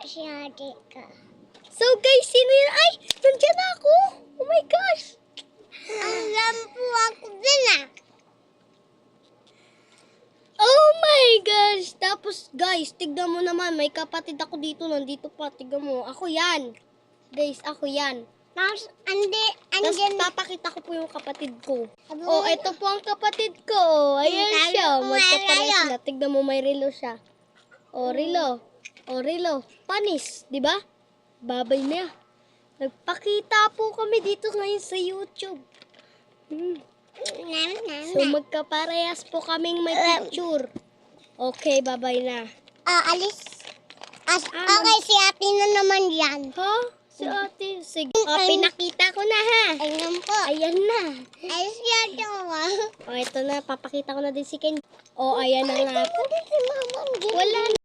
si ate ka. So guys, sino yun? Ay, nandiyan na ako. Oh my gosh. Alam po ako din ah. Oh my gosh. Tapos guys, tignan mo naman. May kapatid ako dito. Nandito pa. Tignan mo. Ako yan. Guys, ako yan. Tapos, Tapos andyan. papakita ko po yung kapatid ko. Oh, ito po ang kapatid ko. Ayan Sabi siya. ko, Magkapare wala. sila. Tignan mo, may relo siya. Oh, relo. Oh, relo. Panis, di ba? Babay niya. Nagpakita po kami dito ngayon sa YouTube. So, magkaparehas po kaming may picture. Okay, babay na. Alis. Okay, si ate na naman yan. Ha? Si ate. Sige. Oh, pinakita ko na ha. Ayun po. Ayan na. Alis si ate ko ah. Oh, ito na. Papakita ko na din si Ken. Oh, ayan na nga po. Si mama. Wala na.